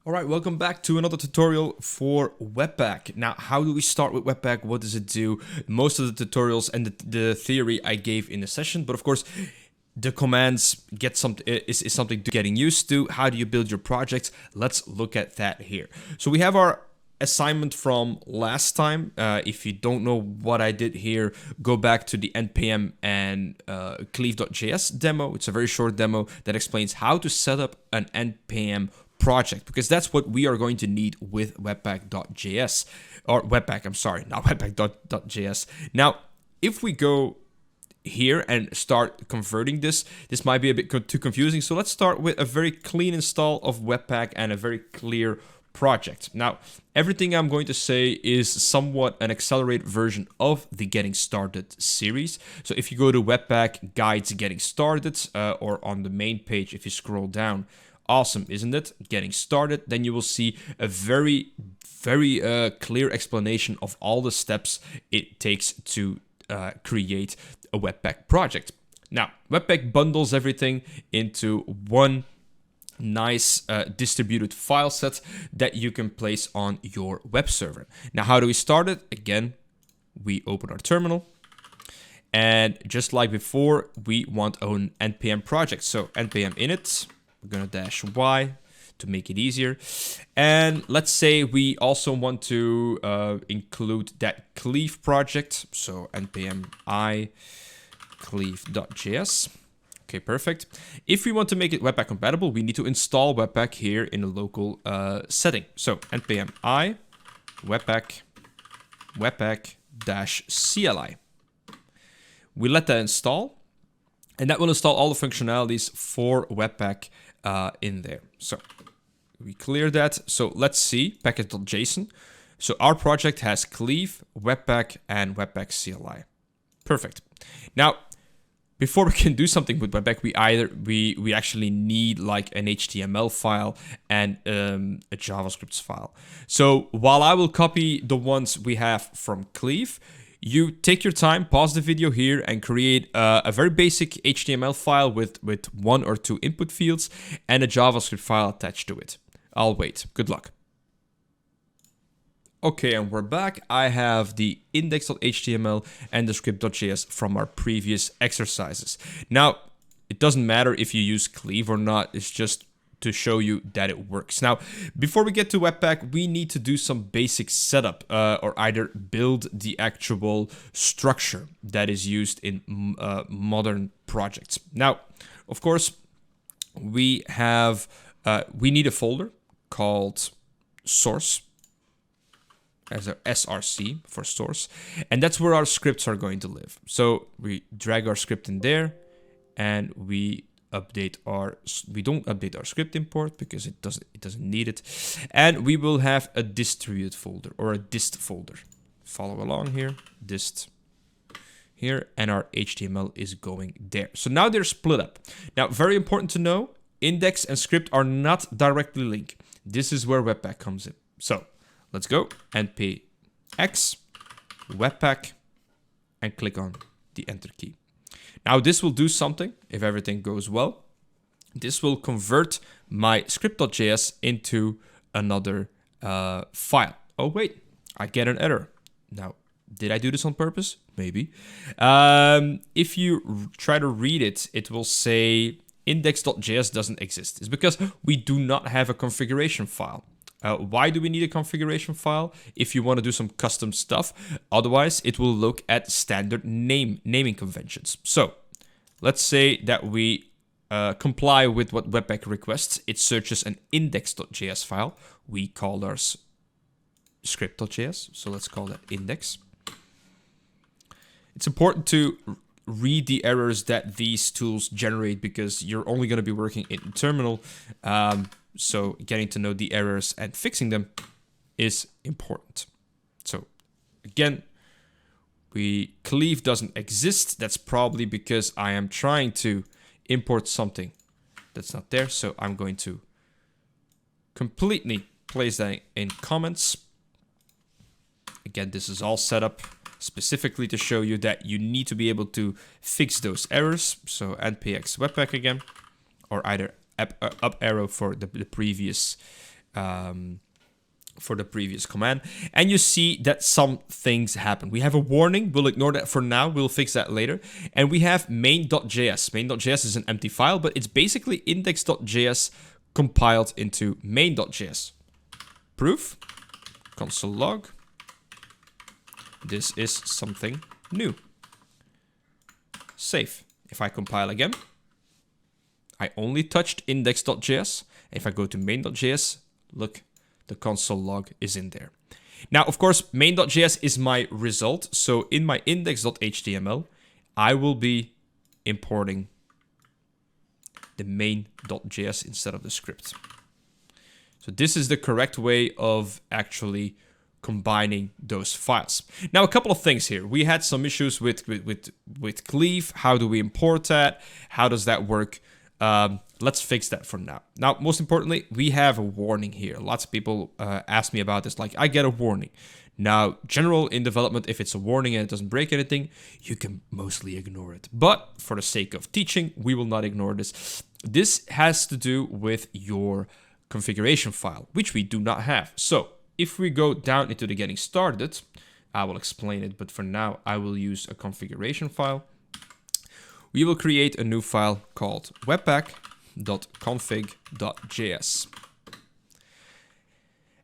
All right, welcome back to another tutorial for Webpack. Now, how do we start with Webpack? What does it do? Most of the tutorials and the theory I gave in the session, but of course, the commands is something to getting used to. How do you build your projects? Let's look at that here. So we have our assignment from last time. If you don't know what I did here, go back to the NPM and cleave.js demo. It's a very short demo that explains how to set up an NPM project, because that's what we are going to need with webpack.js, or Webpack, I'm sorry, not webpack.js. Now, if we go here and start converting this might be a bit too confusing. So let's start with a very clean install of Webpack and a very clear project. Now, everything I'm going to say is somewhat an accelerated version of the Getting Started series. So if you go to Webpack Guides Getting Started, or on the main page, if you scroll down, awesome, isn't it? Getting started, then you will see a very clear explanation of all the steps it takes to create a Webpack project. Now, Webpack bundles everything into one nice distributed file set that you can place on your web server. Now, how do we start it? Again, we open our terminal, and just like before, we want an npm project. So npm init, we're gonna dash y to make it easier. And let's say we also want to include that cleave project. So npm I cleave.js. Okay, perfect. If we want to make it Webpack compatible, we need to install Webpack here in a local setting. So npm I webpack-cli. We let that install, and that will install all the functionalities for Webpack in there. So we clear that. So let's see package.json. So our project has cleave, Webpack, and Webpack CLI. Perfect. Now, before we can do something with Webpack, we actually need like an HTML file and a JavaScript file. So while I will copy the ones we have from Cleave, you take your time, pause the video here, and create a very basic HTML file with one or two input fields and a JavaScript file attached to it. I'll wait. Good luck. Okay, and we're back. I have the index.html and the script.js from our previous exercises. Now, it doesn't matter if you use Cleave or not. It's just to show you that it works. Now, before we get to Webpack, we need to do some basic setup, or either build the actual structure that is used in modern projects. Now, of course, we need a folder called source, as a SRC for source, and that's where our scripts are going to live. So we drag our script in there, and we don't update our script import because it doesn't need it, and we will have a distributed folder or a dist folder. Follow along here, dist here, and our HTML is going there. So now they're split up. Now, very important to know, index and script are not directly linked. This is where Webpack comes in. So let's go npx webpack and click on the enter key. Now this will do something if everything goes well. This will convert my script.js into another file. Oh wait, I get an error. Now, did I do this on purpose? Maybe. If you try to read it, it will say index.js doesn't exist. It's because we do not have a configuration file. Why do we need a configuration file? If you want to do some custom stuff. Otherwise, it will look at standard naming conventions. So let's say that we comply with what Webpack requests. It searches an index.js file. We call ours script.js. So let's call that index. It's important to read the errors that these tools generate because you're only going to be working in terminal. So getting to know the errors and fixing them is important. So again, cleave doesn't exist. That's probably because I am trying to import something that's not there. So I'm going to completely place that in comments. Again, this is all set up specifically to show you that you need to be able to fix those errors. So npx webpack again, or either up arrow for the previous command, and you see that some things happen. We have a warning. We'll ignore that for now. We'll fix that later. And we have main.js. Main.js is an empty file, but it's basically index.js compiled into main.js. Proof, console log. This is something new. Save. If I compile again, I only touched index.js. If I go to main.js, look, the console log is in there. Now, of course, main.js is my result. So in my index.html, I will be importing the main.js instead of the script. So this is the correct way of actually combining those files. Now, a couple of things here. We had some issues with Cleave. How do we import that? How does that work? Let's fix that for now. Now, most importantly, we have a warning here. Lots of people ask me about this, like, I get a warning. Now, general in development, if it's a warning and it doesn't break anything, you can mostly ignore it. But for the sake of teaching, we will not ignore this. This has to do with your configuration file, which we do not have. So if we go down into the getting started, I will explain it, but for now, I will use a configuration file. We will create a new file called webpack.config.js.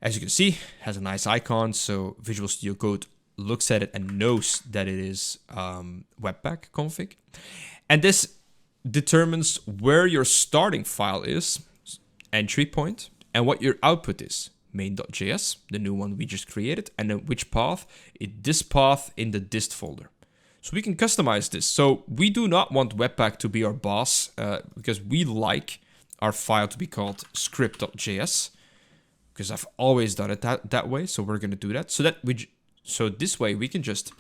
As you can see, it has a nice icon, so Visual Studio Code looks at it and knows that it is Webpack config. And this determines where your starting file is, entry point, and what your output is, main.js, the new one we just created, and then which path, this path in the dist folder. So we can customize this. So we do not want Webpack to be our boss because we like our file to be called script.js because I've always done it that way. So we're going to do that. So this way we can just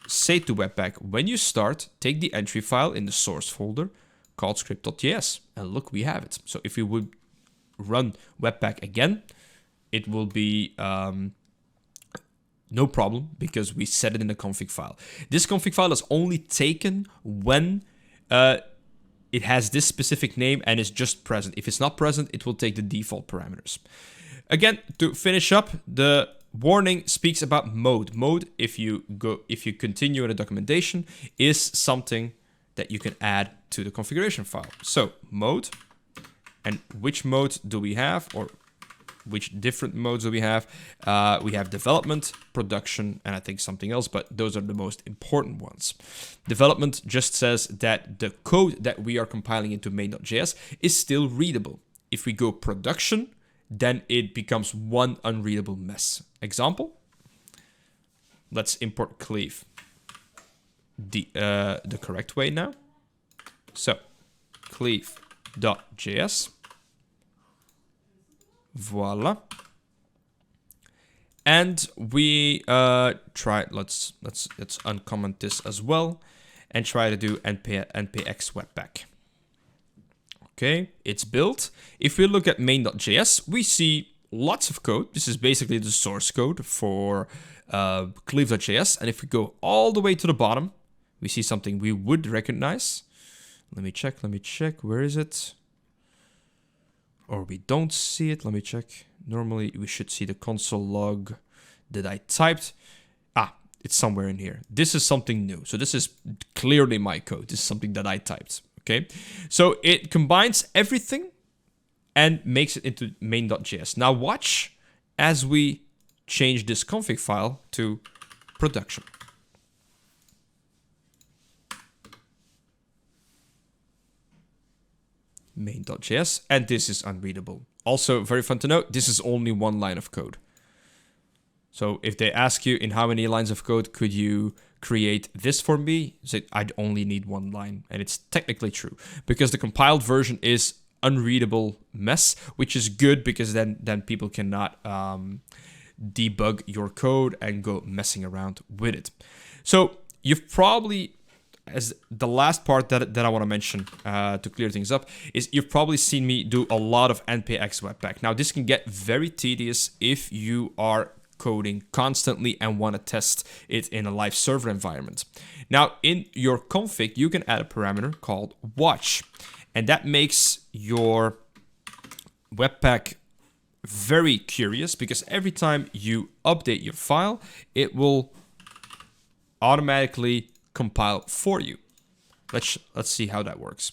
say to Webpack, when you start, take the entry file in the source folder called script.js. And look, we have it. So if we would run Webpack again, it will be no problem because we set it in the config file. This config file is only taken when it has this specific name and is just present. If it's not present, it will take the default parameters. Again, to finish up, the warning speaks about mode. Mode, if you continue in the documentation, is something that you can add to the configuration file. So mode, and which mode do we have, or which different modes do we have? We have development, production, and I think something else, but those are the most important ones. Development just says that the code that we are compiling into main.js is still readable. If we go production, then it becomes one unreadable mess. Example, let's import Cleave the correct way now. So cleave.js. Voila. And we try, let's uncomment this as well and try to do npx webpack. Okay, it's built. If we look at main.js, we see lots of code. This is basically the source code for cleave.js. And if we go all the way to the bottom, we see something we would recognize. Let me check. Where is it? Or we don't see it. Let me check. Normally, we should see the console log that I typed. It's somewhere in here. This is something new. So this is clearly my code. This is something that I typed. Okay. So it combines everything and makes it into main.js. Now watch as we change this config file to production. Main.js, and this is unreadable. Also, very fun to note, this is only one line of code. So if they ask you in how many lines of code could you create this for me, say I'd only need one line, and it's technically true because the compiled version is unreadable mess, which is good because then people cannot debug your code and go messing around with it. So you've probably, as the last part that I want to mention to clear things up, is you've probably seen me do a lot of npx webpack. Now, this can get very tedious if you are coding constantly and want to test it in a live server environment. Now, in your config, you can add a parameter called watch, and that makes your webpack very curious because every time you update your file, it will automatically compile for you. Let's see how that works.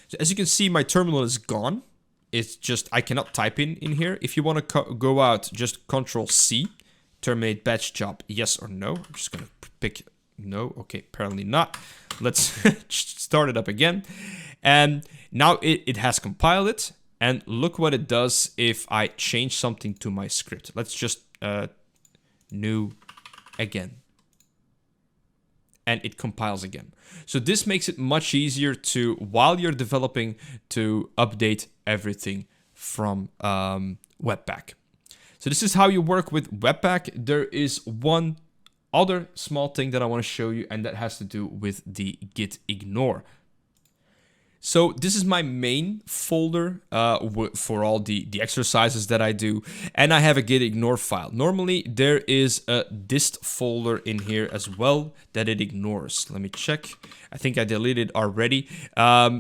So as you can see, my terminal is gone. It's just, I cannot type in here. If you want to go out, just Control-C, terminate batch job, yes or no. I'm just going to pick no. Okay, apparently not. Let's start it up again. And now it has compiled it. And look what it does if I change something to my script. Let's just new again. And it compiles again. So this makes it much easier to, while you're developing, to update everything from Webpack. So this is how you work with Webpack. There is one other small thing that I want to show you, and that has to do with the gitignore. So this is my main folder for all the exercises that I do, and I have a gitignore file. Normally there is a dist folder in here as well that it ignores. Let me check. I think I deleted already.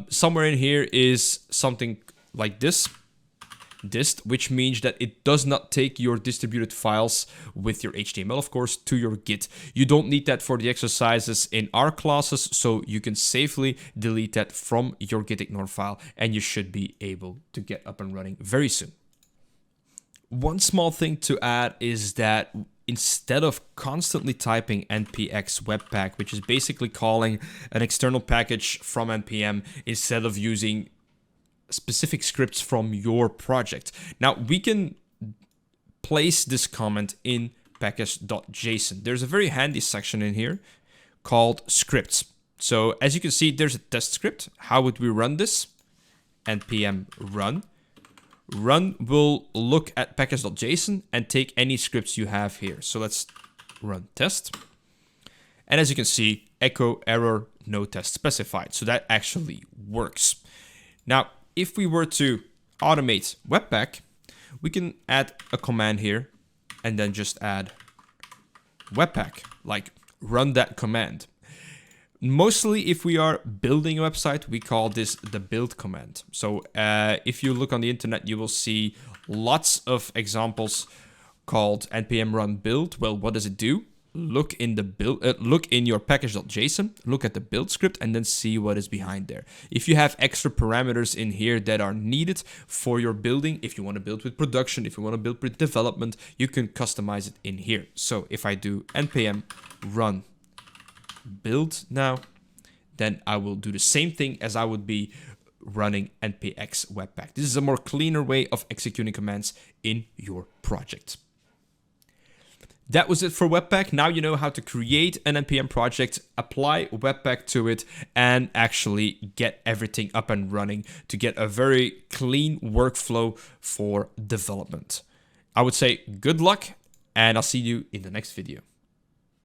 Somewhere in here is something like this. Dist, which means that it does not take your distributed files with your HTML, of course, to your Git. You don't need that for the exercises in our classes, so you can safely delete that from your gitignore file, and you should be able to get up and running very soon. One small thing to add is that instead of constantly typing npx webpack, which is basically calling an external package from NPM instead of using specific scripts from your project. Now we can place this comment in package.json. There's a very handy section in here called scripts. So as you can see, there's a test script. How would we run this? npm run. Run will look at package.json and take any scripts you have here. So let's run test. And as you can see, echo error, no test specified. So that actually works. Now, if we were to automate Webpack, we can add a command here and then just add Webpack, like run that command. Mostly if we are building a website, we call this the build command. So if you look on the internet, you will see lots of examples called npm run build. Well, what does it do? Look in the build, look in your package.json, look at the build script, and then see what is behind there. If you have extra parameters in here that are needed for your building, if you want to build with production, if you want to build with development, you can customize it in here. So if I do npm run build now, then I will do the same thing as I would be running npx webpack. This is a more cleaner way of executing commands in your project. That was it for Webpack. Now you know how to create an NPM project, apply Webpack to it, and actually get everything up and running to get a very clean workflow for development. I would say good luck, and I'll see you in the next video.